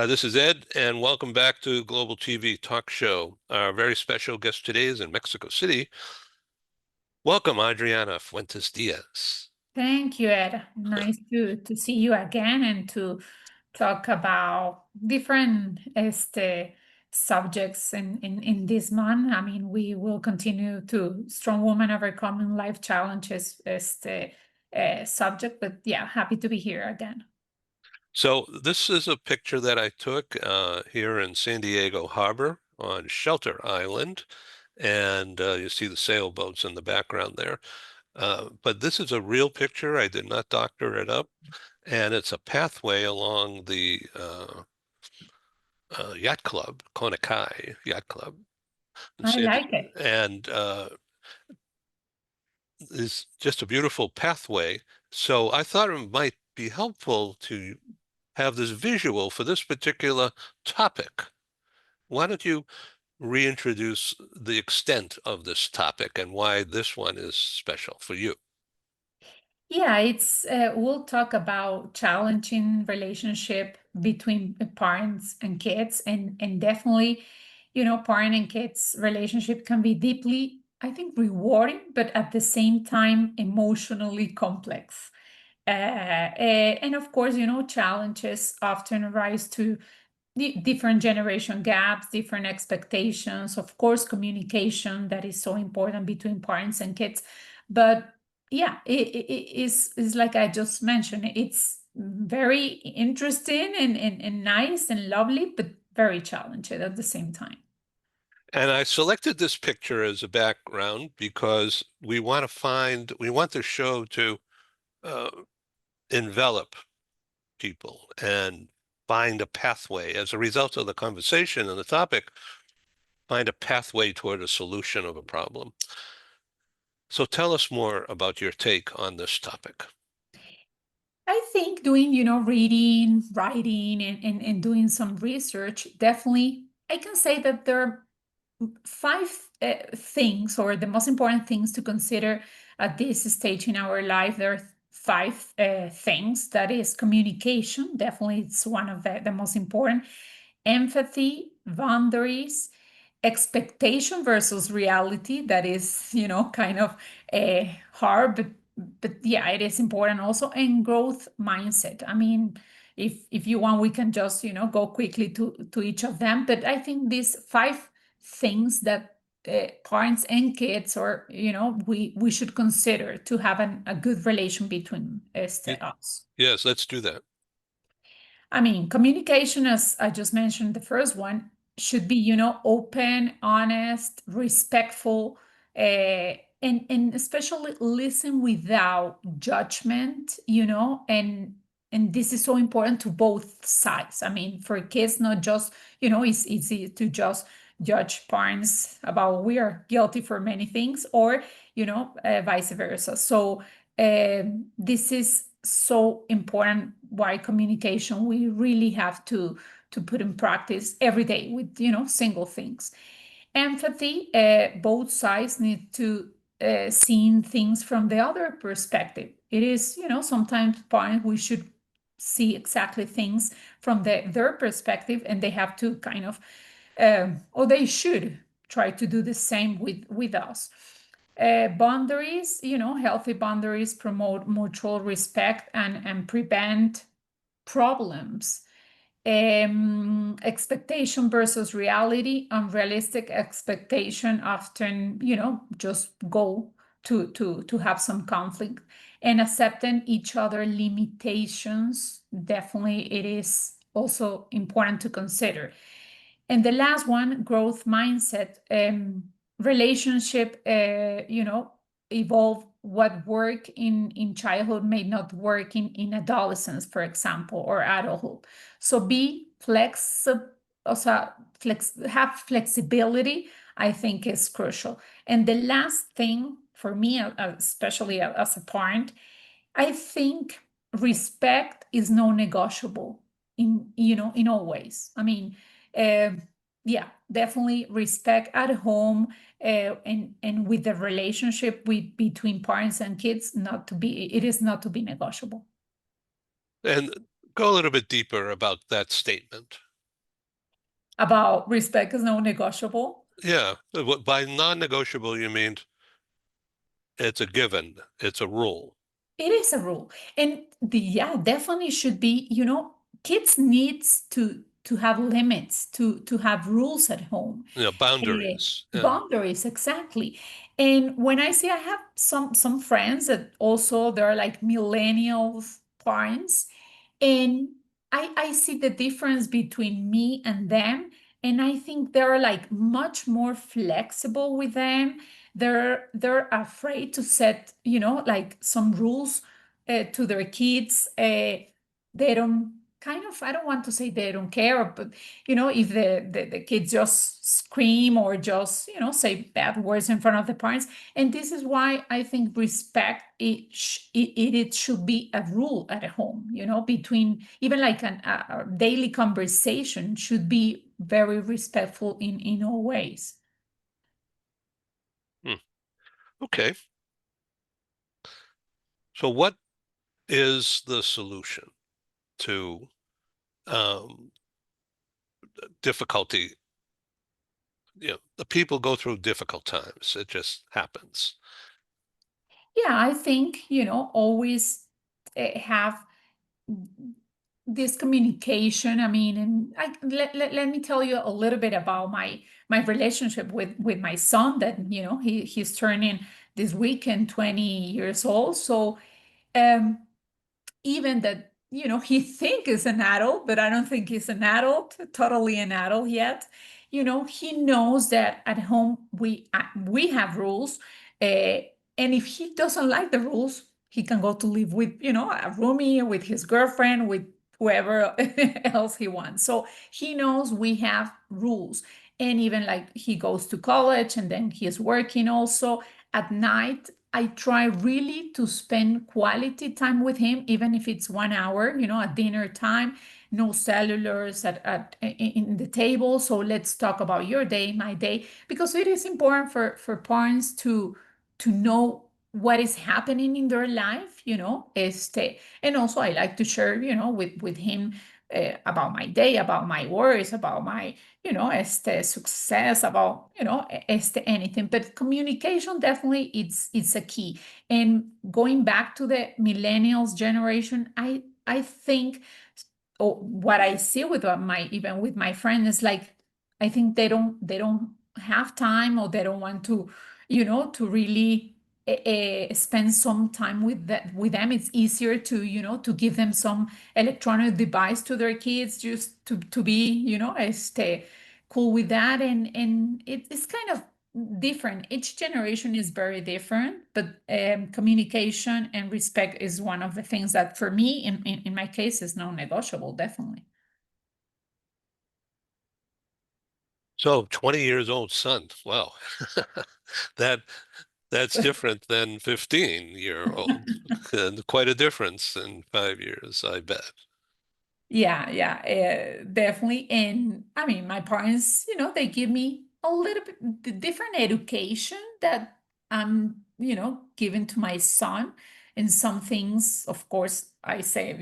This is Ed, and welcome back to Global TV Talk Show. Our very special guest today is in Mexico City. Welcome, Adriana Fuentes Diaz. Thank you, Ed. Nice to see you again and to talk about different subjects in this month. I mean, we will continue to Strong Women Overcoming Life Challenges subject, but yeah, happy to be here again. So this is a picture that I took here in San Diego Harbor on Shelter Island, and you see the sailboats in the background there. But this is a real picture. I did not doctor it up, and it's a pathway along the yacht club, Kona Kai Yacht Club in I San like it. and is just a beautiful pathway. So I thought it might be helpful to have this visual for this particular topic. Why don't you reintroduce the extent of this topic and why this one is special for you? Yeah, it's we'll talk about challenging relationship between the parents and kids, and definitely, parent and kids relationship can be deeply, I think, rewarding, but at the same time emotionally complex. And of course, challenges often arise to different generation gaps, different expectations, of course, communication that is so important between parents and kids. But yeah, it is like I just mentioned, it's very interesting and nice and lovely, but very challenging at the same time. And I selected this picture as a background because we want the show to uh, envelop people and find a pathway as a result of the conversation and the topic, find a pathway toward a solution of a problem. So tell us more about your take on this topic. I think doing, reading, writing, and doing some research, definitely, I can say that there are five things, or the most important things to consider at this stage in our life. There are five things. That is communication. Definitely, it's one of the most important. Empathy, boundaries, expectation versus reality. That is, kind of hard, but yeah, it is important also. And growth mindset. I mean, if you want, we can just go quickly to each of them. But I think these five things that parents and kids, or we should consider to have a good relation between us. Yes, let's do that. I mean, communication, as I just mentioned, the first one should be, open, honest, respectful, and especially listen without judgment, and this is so important to both sides. I mean, for kids, not just, it's easy to just judge parents about we are guilty for many things, or, vice versa. So this is so important. Why communication we really have to put in practice every day with single things. Empathy, both sides need to seeing things from the other perspective. It is, sometimes parents, we should see exactly things from their perspective, and they have to kind of or they should try to do the same with us. Boundaries, healthy boundaries promote mutual respect and prevent problems. Expectation versus reality. Unrealistic expectation often, just go to have some conflict. And accepting each other limitations, definitely it is also important to consider. And the last one, growth mindset. Relationship, evolve. What work in childhood may not work in adolescence, for example, or adulthood. So be flexible, also have flexibility, I think, is crucial. And the last thing for me, especially as a parent, I think respect is non-negotiable in all ways. I mean, uh, yeah, definitely respect at home, and with the relationship with between parents and kids, it is not to be negotiable. And go a little bit deeper about that statement. about respect is non-negotiable. Yeah, by non-negotiable, you mean it's a given, it's a rule. It is a rule. And yeah, definitely should be, kids needs to have limits, to have rules at home. Boundaries. Yeah. Boundaries, exactly. And when I say I have some friends that also they're like millennial parents, and I see the difference between me and them, and I think they're like much more flexible with them. They're afraid to set, like some rules to their kids. They don't kind of, I don't want to say they don't care, but if the kids just scream or just say bad words in front of the parents. And this is why I think respect, it should be a rule at home, between even like a daily conversation should be very respectful in all ways. Hmm. Okay. So what is the solution to um, difficulty? The people go through difficult times. It just happens. Yeah, I think, always have this communication. I mean, and let me tell you a little bit about my relationship with my son, that he's turning this weekend 20 years old. So um even that he think is an adult, but I don't think he's an adult, totally an adult yet. He knows that at home we have rules, uh, and if he doesn't like the rules, he can go to live with a roomie, with his girlfriend, with whoever else he wants. So he knows we have rules. And even like he goes to college and then he's working also at night, I try really to spend quality time with him, even if it's 1 hour, at dinner time, no cellulars in the table. So let's talk about your day, my day, because it is important for parents to know what is happening in their life, and also I like to share, with him about my day, about my worries, about my success, about anything. But communication, definitely, it's a key. And going back to the millennials generation, I think, or what I see with my even with my friend is like, I think they don't have time, or they don't want to really spend some time with them. It's easier to give them some electronic device to their kids, just to be stay cool with that. And it's kind of different. Each generation is very different, but communication and respect is one of the things that for me, in my case, is non-negotiable, definitely. So 20 years old son. Wow. That that's different than 15-year-old. And quite a difference in 5 years, I bet. Yeah, yeah, definitely. And I mean, my parents, they give me a little bit the different education that I'm, giving to my son. And some things, of course, I say,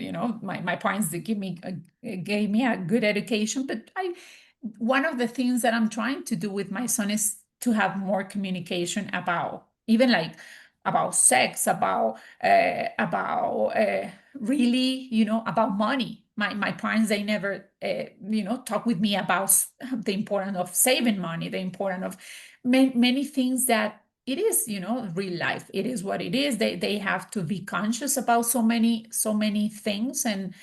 my parents, they gave me a good education. But one of the things that I'm trying to do with my son is to have more communication about, even like about sex, about really, about money. My parents, they never talk with me about the importance of saving money, the importance of many things that it is, real life. It is what it is. They have to be conscious about so many things. And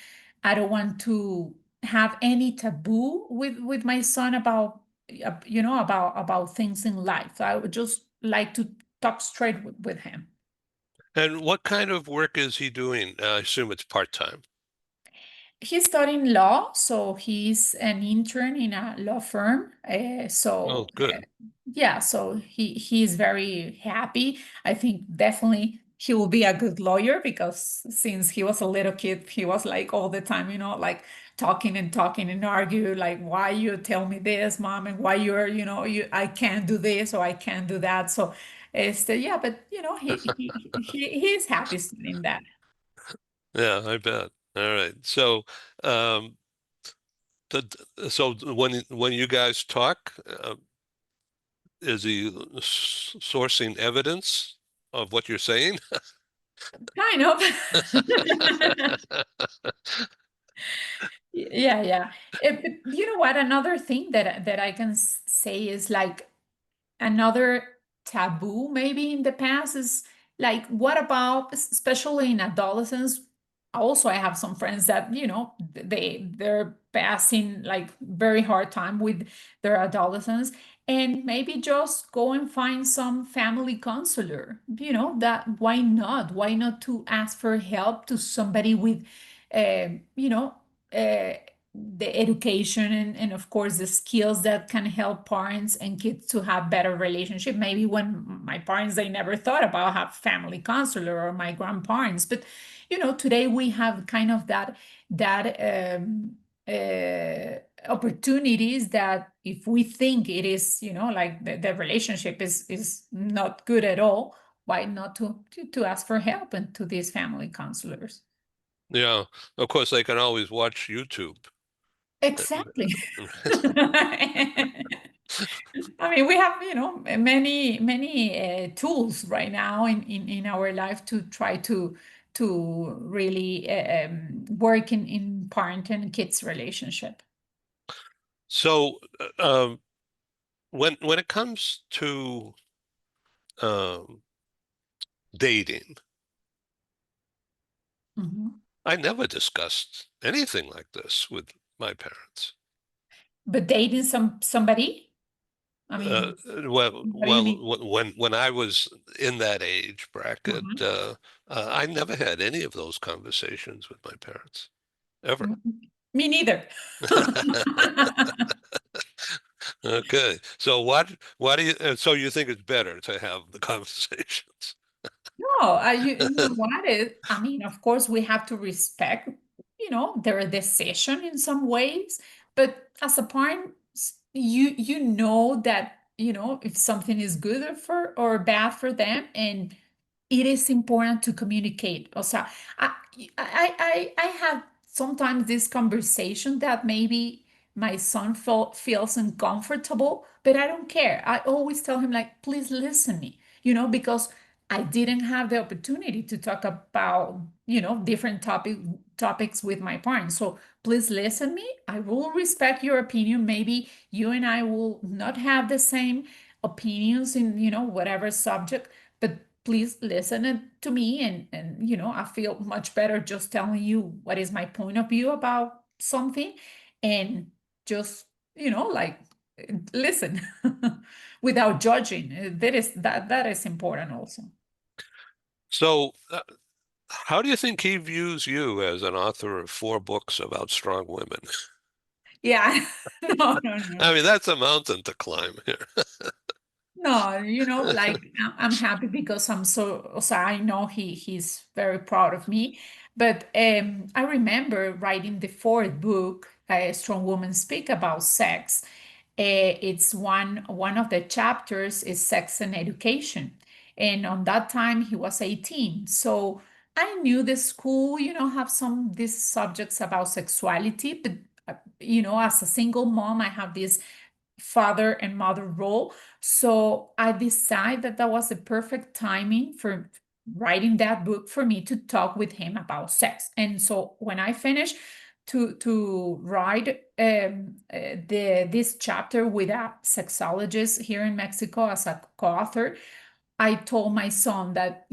I don't want to have any taboo with my son about about things in life. I would just like to talk straight with him. And what kind of work is he doing? I assume it's part-time. He's studying law, so he's an intern in a law firm. Oh, good. Yeah, so he's very happy. I think definitely he will be a good lawyer, because since he was a little kid, he was like all the time, like talking and talking and argue, like, why you tell me this, mom, and why you're, I can't do this or I can't do that. So it's yeah, but he's happy studying that. Yeah, I bet. All right. So, um, So when you guys talk, is he sourcing evidence of what you're saying? Kind of. Yeah, yeah. But you know what? Another thing that I can say is like another taboo maybe in the past is like what about especially in adolescence. Also, I have some friends that they're passing like very hard time with their adolescence, and maybe just go and find some family counselor. That why not to ask for help to somebody with uh, you know uh, the education and of course the skills that can help parents and kids to have better relationship. Maybe when my parents, they never thought about have family counselor, or my grandparents, but today we have kind of that opportunities that if we think it is like the relationship is not good at all, why not to ask for help and to these family counselors. Yeah, of course they can always watch YouTube. Exactly. I mean, we have, many tools right now in our life to try to really work in parent and kids relationship. So, when it comes to um, dating, Mhm. I never discussed anything like this with my parents. But dating somebody, I Uh, mean, well, what do you well, mean? when I was in that age bracket, Uh-huh. I never had any of those conversations with my parents ever. Me neither. Okay, so why do you? So you think it's better to have the conversations? No, you know what? I mean, of course, we have to respect, their decision in some ways, but as a parent, you know that, if something is good or bad for them, and it is important to communicate. O sea, I have sometimes this conversation that maybe my son feels uncomfortable, but I don't care. I always tell him like, please listen me, because I didn't have the opportunity to talk about, different topics with my parents. So please listen me. I will respect your opinion. Maybe you and I will not have the same opinions in, whatever subject, but please listen to me, and I feel much better just telling you what is my point of view about something, and just like listen without judging. That is important also. So, how do you think he views you as an author of 4 books about strong women? Yeah. No, no, no. I mean, that's a mountain to climb here. No, like I'm happy because so I know he's very proud of me. But I remember writing the fourth book, A Strong Woman Speak About Sex. It's one of the chapters is sex and education. And on that time he was 18. So I knew the school, have some these subjects about sexuality, but as a single mom, I have this father and mother role. So I decided that that was the perfect timing for writing that book for me to talk with him about sex. And so when I finished to write this chapter with a sexologist here in Mexico as a co-author, I told my son that,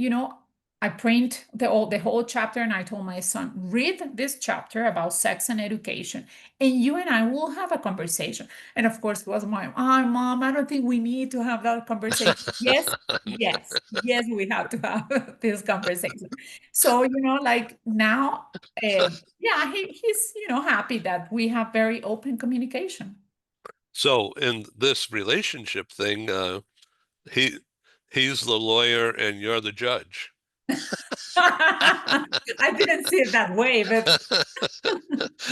I print the whole chapter, and I told my son, read this chapter about sex and education, and you and I will have a conversation. And of course, it was my, oh, mom, I don't think we need to have that conversation. Yes, yes, yes, we have to have this conversation. So, like now, yeah, he's, happy that we have very open communication. So, in this relationship thing, he he's the lawyer and you're the judge. I didn't see it that way, but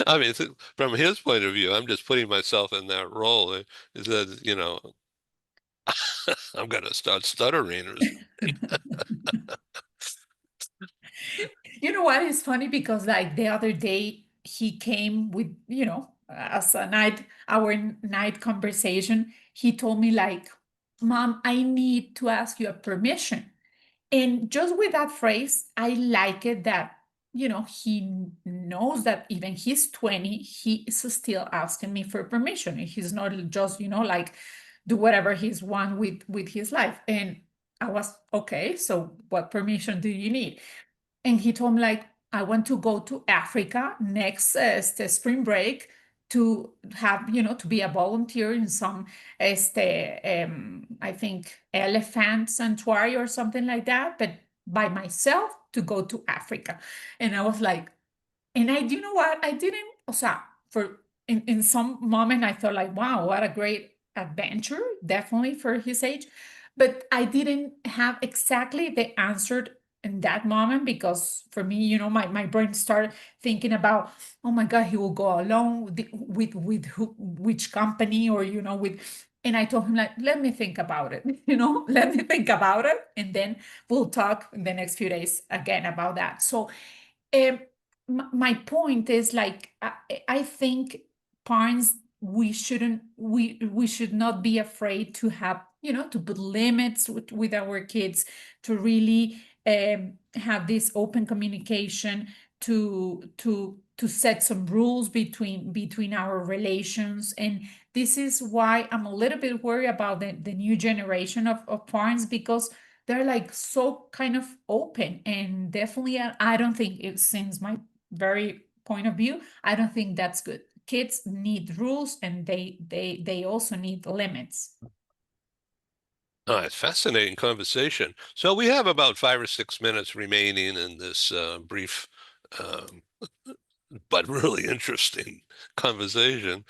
I mean, from his point of view, I'm just putting myself in that role. Is that, I'm gonna start stuttering or something. you know what is funny because like the other day he came with as our night conversation, he told me like, "Mom, I need to ask you a permission." And just with that phrase, I like it that, he knows that even he's 20, he is still asking me for permission. And he's not just, like do whatever he's want with his life. And I was okay, so what permission do you need? And he told me like, I want to go to Africa next spring break to have, to be a volunteer in some I think elephant sanctuary or something like that, but by myself to go to Africa. And I was like, and you know what? I didn't, o sea, for in some moment I thought like, wow, what a great adventure, definitely for his age. But I didn't have exactly the answer in that moment because for me, my brain started thinking about, oh my God, he will go alone with who, which company or with. And I told him like, let me think about it, let me think about it, and then we'll talk in the next few days again about that. So um, my point is like I think parents, we should not be afraid to have, to put limits with our kids, to really have this open communication, to set some rules between our relations. And this is why I'm a little bit worried about the new generation of parents, because they're like so kind of open. And definitely I don't think it, since my very point of view, I don't think that's good. Kids need rules, and they also need limits. Oh, it's fascinating conversation. So we have about 5 or 6 minutes remaining in this brief, um, but really interesting conversation.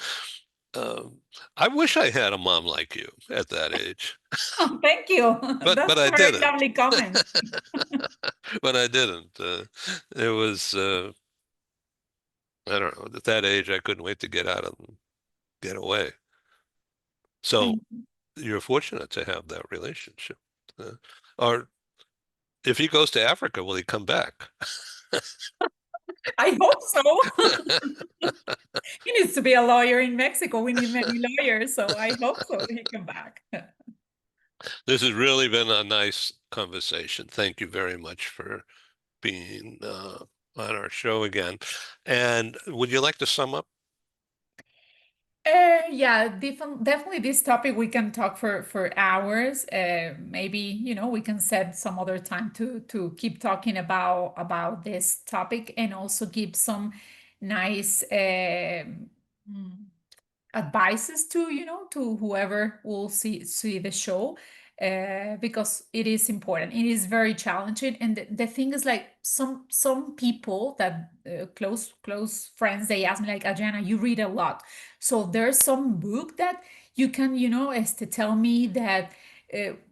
Um, I wish I had a mom like you at that age, Oh, thank you. but That's I a very didn't. lovely comment. But I didn't. It was I don't know. At that age, I couldn't wait to get out and get away. So I, you're fortunate to have that relationship. Uh, or if he goes to Africa, will he come back? I hope so. He needs to be a lawyer in Mexico. We need many lawyers, so I hope so he come back. This has really been a nice conversation. Thank you very much for being on our show again. And would you like to sum up? Yeah, definitely this topic we can talk for hours. Maybe we can set some other time to keep talking about this topic, and also give some nice mm, advices to to whoever will see the show, because it is important, it is very challenging. And the thing is like, some people that close friends, they ask me like, Adriana, you read a lot, so there's some book that you can is to tell me that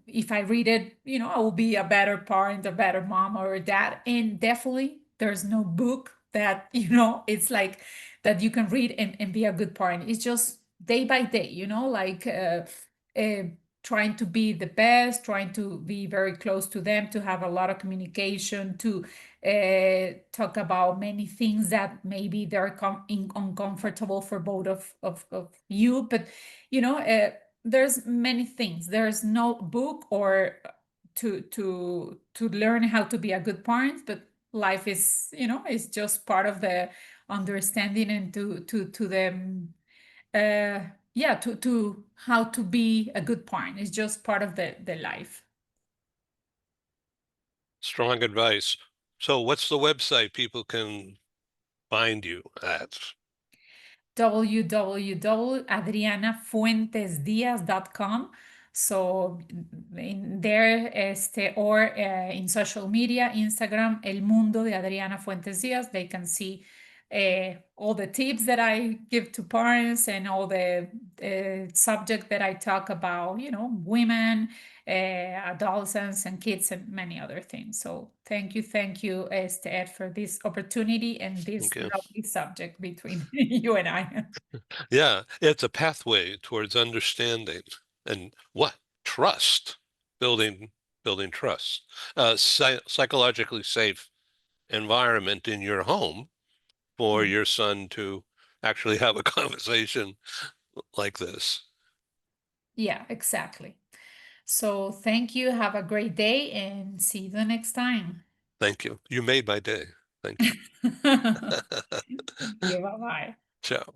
if I read it, I will be a better parent, a better mom or dad. And definitely there's no book that it's like that you can read and be a good parent. It's just day by day, like uh, trying to be the best, trying to be very close to them, to have a lot of communication, to talk about many things that maybe they're uncomfortable for both of you. But there's many things. There's no book or to learn how to be a good parent, but life is is just part of the understanding, and to them yeah, to how to be a good parent. It's just part of the life. Strong advice. So what's the website people can find you at? www.adrianafuentesdiaz.com. So in there, or in social media, Instagram, El Mundo de Adriana Fuentes Diaz, they can see all the tips that I give to parents, and all the subject that I talk about, women, adolescents and kids, and many other things. So thank you, Ed, for this opportunity and this Okay. lovely subject between you and I. Yeah, it's a pathway towards understanding and what? Trust, building building trust. Psychologically safe environment in your home for your son to actually have a conversation like this. Yeah, exactly. So thank you. Have a great day and see you the next time. Thank you. You made my day. Thank you. Thank you. Bye bye. Ciao.